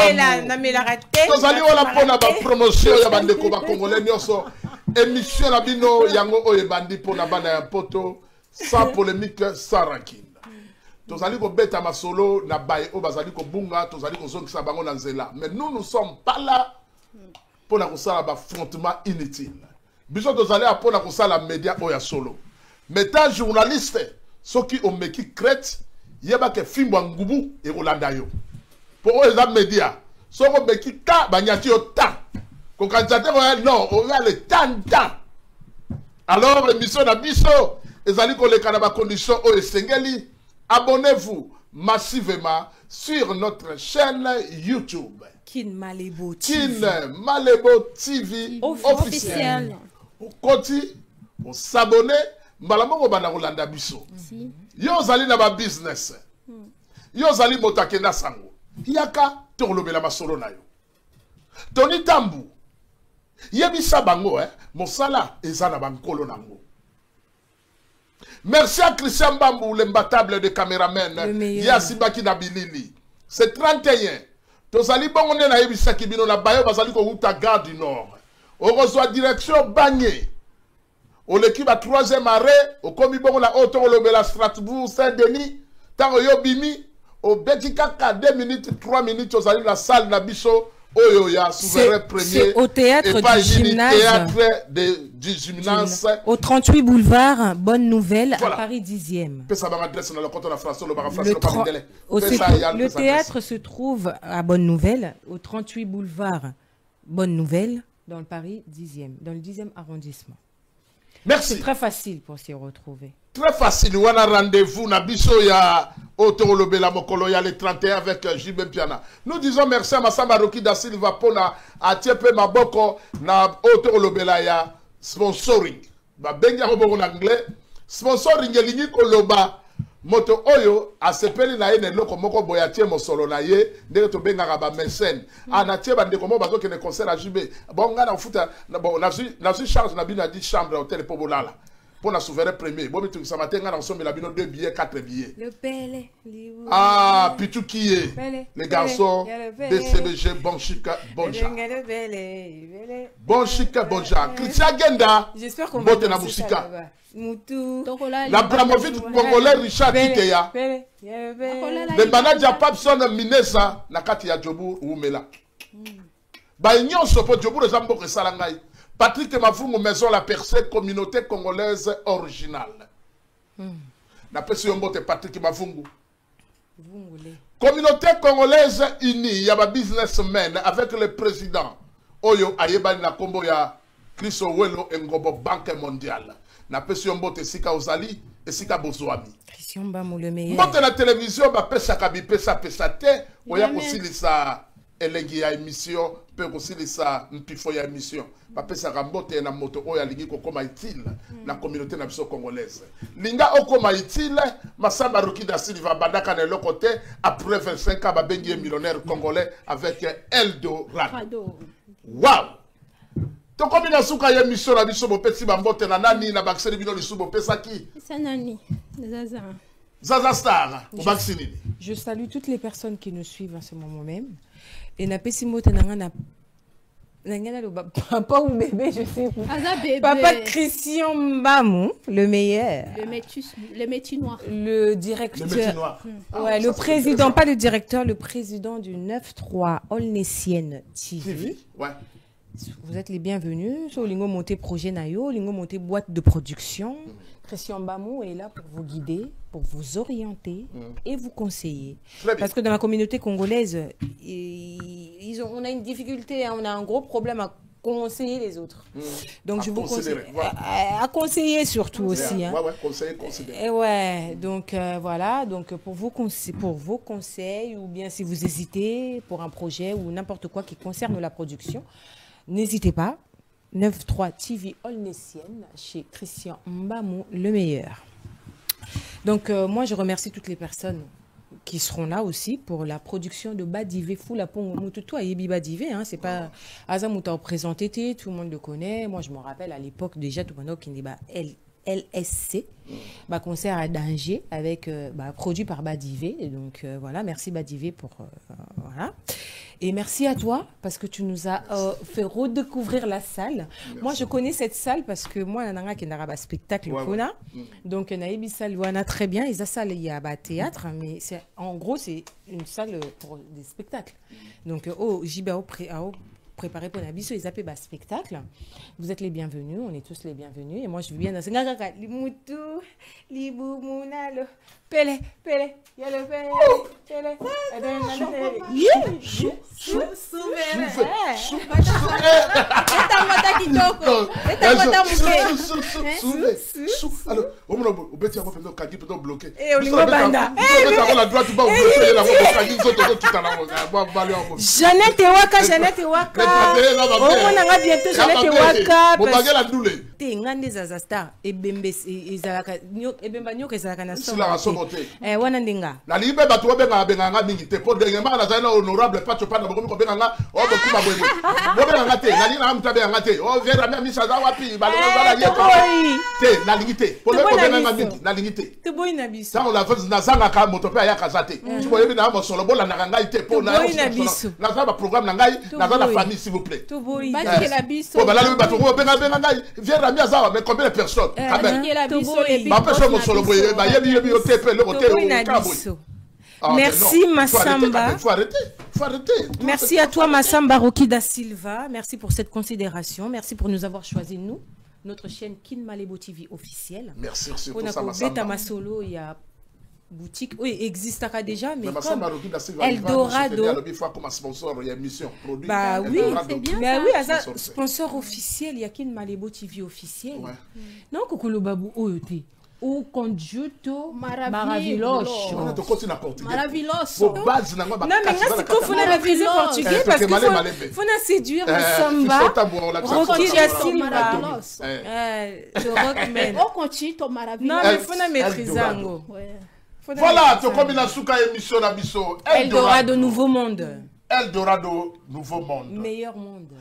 Nous allons la prendre la promotion ya bande ko ba congolais nyonso. Émission la bino yango oye bandi pona bana ya poto sans polémique sans rancune. Nous allons ko beta masolo na baye o bazali ko bunga, nous allons ko zongisa bango na nzela. Mais nous ne sommes pas là pour na ko sala ba affrontement inutile. Biso nous allons pour na ko sala média oya solo. Mais ta journaliste ceux qui ont meki crête yeba ke fimbo ngubu e rolanda yo pour eux les médias soko beki ta banyati yo ta ko kanjate ko non on a le temps alors émission na biso ezali ko le kana ba condition o esengeli abonnez-vous massivement sur notre chaîne YouTube Kin Malebo TV officiel on continue on s'abonner mbala moko bana kolanda biso yo zali na ba business yo zali motakenda sango yaka tolobela masolo na yo Tony Tambu yebisa bango mosala eza na bankolo nango. Merci à Christian Bambou l'imbattable de caméraman Yasibaki na bilili c'est 31 tozali bongo na yebisa kibino na bayo bazali ko uta Gare du Nord on reçoit direction Bagné. Au l'équipe à 3e arrêt, au commis bon la haute la Strasbourg, Saint-Denis, tant au Bimi, au Betika 2 minutes, 3 minutes, aux allées la salle d'Abisso, Oyoya, souverain premier. Au théâtre du gymnase. Théâtre du gymnase. Au 38 boulevard, Bonne Nouvelle, voilà. À Paris 10e. Le théâtre se trouve à Bonne Nouvelle, au 38 boulevard, Bonne Nouvelle, dans le Paris 10e, dans le 10e arrondissement. Merci. C'est très facile pour s'y retrouver. Très facile. On a rendez-vous. Na biso ya Otolobela Mokolo ya le 31 avec JB Piana. Nous disons merci à Massamba Roki da Silva pona a Tiepe Maboko na Otolobela ya sponsoring. Ba benga en anglais. sponsor ringelingi koloba moto oyo asepeli na ye ne loko moko boyatie mosolo na ye ndenge to benga ba mécène anatie bande komo bazo ke ne concert à JB bon nga na futa bon na suis charge na bino a dit chambre hôtel pour bolala pour la souverain premier bon bitu ça matin nga na sombe la bino 2 billets 4 billets le pele ah pitu qui est les garçons de CBG bon chic bon genre bon chic bon genre Christian Genda j'espère qu'on va na musika Moutou. La Bramovite congolais Richard Kiteya. Le manager Papson Minesa nakati ya Jobu Umela. Ba union sopo Jobu rezambo ke salangai. Patrick Mafungu maison la percée communauté congolaise originale. Na pesi yombote Patrick Mafungu. Communauté congolaise unie ya ba businessmen avec le président Oyo Ayebani na kombo ya Chris Owelo Ngobo Banque mondiale. Na pesi mbote sika ozali esika bozwami Christian Mbamou le meilleur mbote na télévision ba pesa kabi pesa te oya kosilisa elengi ya émission pe kosilisa mpifo ya émission ba pesa mbote na moto oya lingi kokoma utile na communauté na biso congolaise linga okoma utile Masamba Rokida Silva bandaka na lokote après 25 ans ba bengi millionnaire congolais avec Eldorado. Wow. Tokomi na suka ya mission na biso bopesi bambote na nani na bakseli bino lisubo pesa ki Sanani Zaza Star au vacciner. Je salue toutes les personnes qui nous suivent en ce moment même et na pesi mbote na ngana le papa ou bébé je sais pas papa Christian Mbamou le meilleur le métis noir le directeur ouais le président pas le directeur le président du 9-3 Olnessienne TV. Ouais. Vous êtes les bienvenus. Sur Lingo Monté Projet Nayo, Lingo Monté Boîte de Production. Christian Mbamou est là pour vous guider, pour vous orienter et vous conseiller. Parce que dans la communauté congolaise, on a une difficulté, on a un gros problème à conseiller les autres. Donc je vous conseille à conseiller surtout aussi. Hein. Conseiller. Et ouais, donc voilà, donc pour vos conseils ou bien si vous hésitez pour un projet ou n'importe quoi qui concerne la production, n'hésitez pas, 9-3 TV Olnessienne chez Christian Mbamou, le meilleur. Donc moi je remercie toutes les personnes qui seront là aussi pour la production de Badivé Fula Pongo Mututu à Yebi Badivé. Hein, c'est pas Azamouta représenté, tout le monde le connaît. Moi je me rappelle à l'époque déjà tout le monde qui dit LSC, concert à danger avec produit par Badivé. Et donc voilà, merci Badivé pour voilà. Et merci à toi parce que tu nous as fait redécouvrir la salle. Merci. Moi je connais cette salle parce que moi nanga qui n'a pas spectacle kona. Donc naïbi salle wana très bien, ils a salle il y a théâtre mais c'est en gros c'est une salle pour des spectacles. Donc JBAO préparé pour Nabiso, ils appellent spectacle. Vous êtes les bienvenus, on est tous les bienvenus. Et moi, je viens dans ce gars, Limoutou, Liboumounalo, Pele, il y a le Pele, Jeannette Waka. On bientôt Jeannette Waka. Ngande Zaza Star et Bembe ezalaka ebemba nyoka ezalaka na so. Wana ndinga. Na libe bato benga mingi te po ndenge maka na zana honorable pacho pana bokomi ko benga nga o bokuma bwele. Bo benga te na lina amta benga te. O vera mia misa za wapi ba la yeto. Te na lingite. Po ko benga mingi na lingite. Te boy na biso. Ça on la fait na zanga ka moto pe ayaka zate. Tu boyebi na mo solo bola na ngai te po na. Na za ba programme na ngai na za la famille s'il vous plaît. To boy. Parce que la biso. Po ba la bato ko benga ngai vera mia za mais combien de personnes? Merci Massamba. Il faut arrêter. Merci à toi Massamba Rokida Silva. Merci pour cette considération. Merci pour nous avoir choisi nous. Notre chaîne Kin Malebo TV officielle. Merci pour ça Massamba. Masolo, il y a boutique, oui, existera déjà, mais comme Eldorado. Bah oui, c'est bien. Mais oui, sponsor officiel, il y a Kin Malebo TV officiel. Non, Kokolo Babou OET. ou congiunto maravilhoso. Maravilhoso. Non, mais là, c'est qu'il faut maîtriser le portugais parce qu'il faut séduire le samba. Rocky da Silva. Le rockman. On continue ton maravilhoso. Non, mais il faut maîtriser. Voilà, tu comme la souka émission na biso. Eldorado Nouveau Monde. Eldorado Nouveau Monde. Meilleur monde.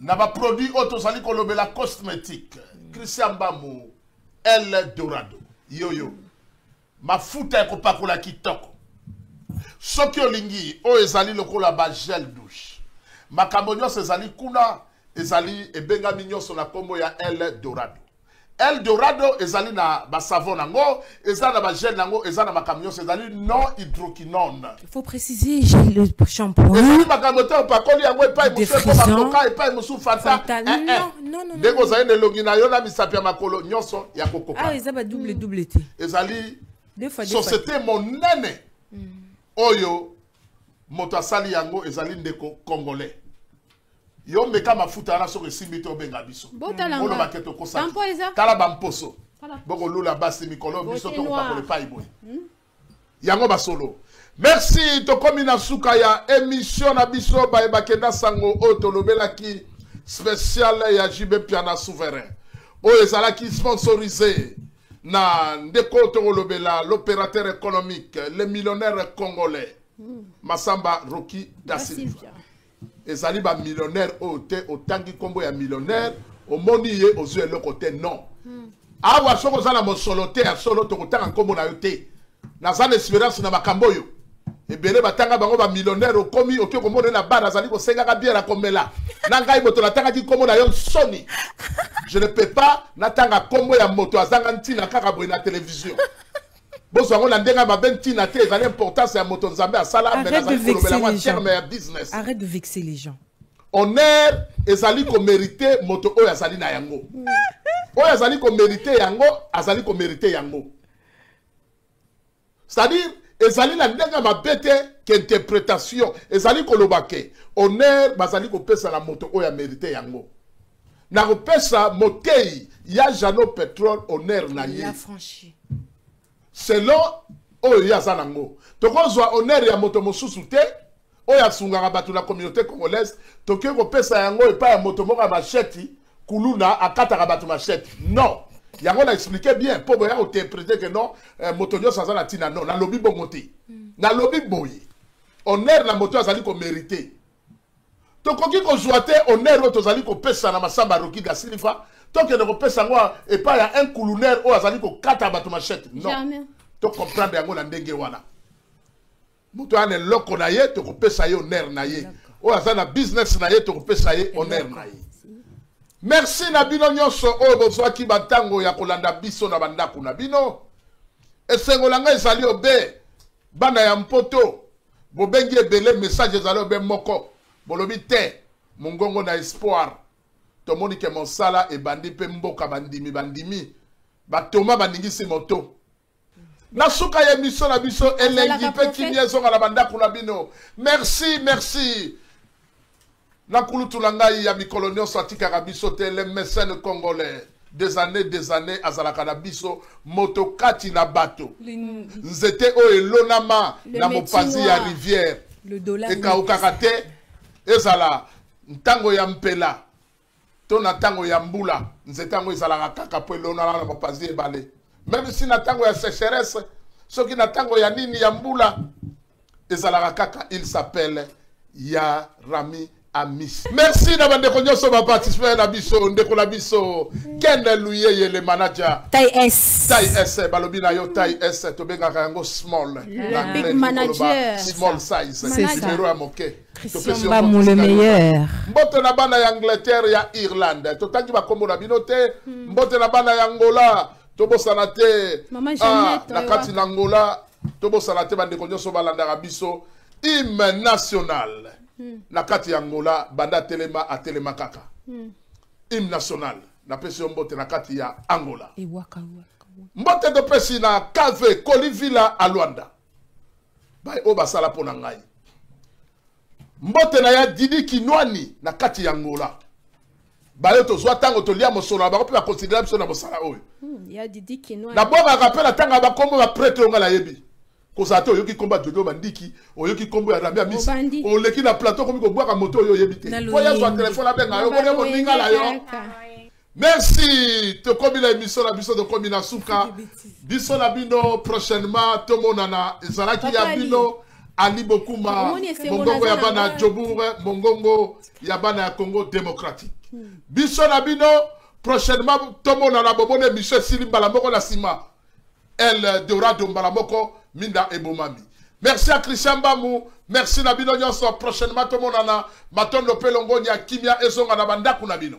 Na ba produit autosali kolobela cosmétique. Christian Bamou. Eldorado. Yo. Mafuta ko pakola kitoko. Soki olingi o ezali lokola ba gel douche. Makambo nyonso ezali kuna ezali ebenga minyoso na kombo ya Eldorado. Eldorado ezali na ba savon nango, ezali na ba gel nango, ezali na makambo nyonso ezali non hydroquinone. Il faut préciser le shampoing. Ezali makambo te opakoli yango epai musu ekoma koka epai musu fata. Non. Ndeko zali ne longi na yo na misapi ya makolo nyonso ya kokoka. Ah, ezali ba double T. Ezali société monene. Oyo moto asali yango ezali ndeko congolais. Yo meka mafuta na soko simbi to benga biso. Ono maketo kosa. Tala bamposo. Boko lula basi mikolo biso to pa ko pa iboy. Yango basolo. Merci to komi na suka ya émission na biso ba bakenda sango o to lobelaki spécial ya JB Piana Souverain. O ezalaki sponsorisé na ndeko to lobela l'opérateur économique, le millionnaire congolais. Masamba Rocky da Silva. Ezali ba millionnaire ote otangi kombo ya millionnaire omoni ye ozu eloko te non. Awa soko zala mosolo te ya solo to kotanga kombo na yo te. Na zana espérance na makambo yo. Ebele batanga bango ba millionnaire okomi oke komona na bar azali ko senga ka biera komela. Na ngai moto na tanga ki kombo na yo soni. Je ne peux pas natanga kombo ya moto azanga ntina kaka boy na télévision. Arrête de vexer les gens. Honneur ezali ko mériter moto oyo azali na yango. Oyo azali ko mériter yango, azali ko mériter yango. C'est-à-dire ezali la ndenga mabete qu'interprétation, ezali ko lobake. Honneur bazali ko pesa la moto oyo a mériter yango. Na ko pesa motei ya Jano Pétrole honneur na ye. Il a franchi. Selon oyo ya zanango tokozwa honneur ya moto mosusu te oyo asungaka bato na communauté congolaise toke ko pesa yango epa ya moto moka macheti kuluna akataka bato macheti non yango na expliquer bien po boya interpréter que non moto nyonso aza na tina non na lobi bongo te na lobi boye honneur na moto azali ko mériter tokoki kozwa te honneur oyo tozali kopesa na Masamba Rocky da Silva toke ne kopesa ngo epa ya un coulonaire oyo azali kokata bato machete non jamais to comprendre yango na ndenge wana moto ane loko na ye to kopesa ye honneur na ye oyo aza na business na ye to kopesa ye honneur na ye. Merci na bino nyonso oyo bozwaki batango ya kolanda biso na bandako na bino esengo langa ezali obe bana ya mpoto bobengi ebele message ezali obe moko bolobi te mongongo na espoir tomoni ke mosala ebandi pe mboka bandimi batoma baningisi moto na suka ya miso na biso elengi pe kimiezo na bandako na bino. Merci na kulutu na ngai ya mikolo nyonso atikaka biso te le mécène congolais des années azalaka na biso moto kati na bato nzete o elonama na mopanzi ya rivière ekaukaka te ezala ntango ya mpela to na tango ya mbula nzete yango ezalaka kaka po elonana na mopanzi ebale même si na tango ya sécheresse soki na tango ya nini ya mbula ezalaka kaka il s'appelle ya Rami Amis. Merci na bandeko nyonso ba participer na biso ndeko na biso Ken Luyeye le manager Taille S balobi na yo Taille S to benga yango small le big manager small size numéro à moke Christian Bamou le meilleur mbote na bana ya Angleterre ya Irlande to tangi ba kombo na bino te mbote na bana ya Angola to bosana te na kati na Angola to bosana te bandeko nyonso balanda biso hymne national na kati ya Angola banda telema atelema kaka hymne national na pesi mbote na kati ya Angola mbote to pesi na Kave Kolivila a Luanda bai o basala pona ngai mbote na ya Didi Kinwani na kati ya Angola bayo tozwa tango tolia mosolo ba ko considérer biso na mosala oyo il y a Didi Kinoa d'abord on rappelle la tanga ba kombo ba prêtre nga la yebi ko sa to yoki komba jojo bandiki oyoki kombo ya Rabia Miss o leki na plateau komi ko boaka moto oyo yebi te ko ya zo téléphone la benga yo ko moninga la yo. Merci te komi la émission la biso de komi na suka biso la bino prochainement to monana ezalaki ya bino Ali Bokuma, Mongongo Yabana Djoboure, Mongongo Yabana Congo démocratique. Biso Nabino, prochainement, Tomo Nana Bobone, Michel Silim Balamoko la Sima, El Dorado Balamoko, Minda Ebomami. Merci à Christian Bamou, merci Nabino Nyonso, prochainement Tomo Nana, Maton Lopelongo, Kimia Ezonga Nabanda Kunabino.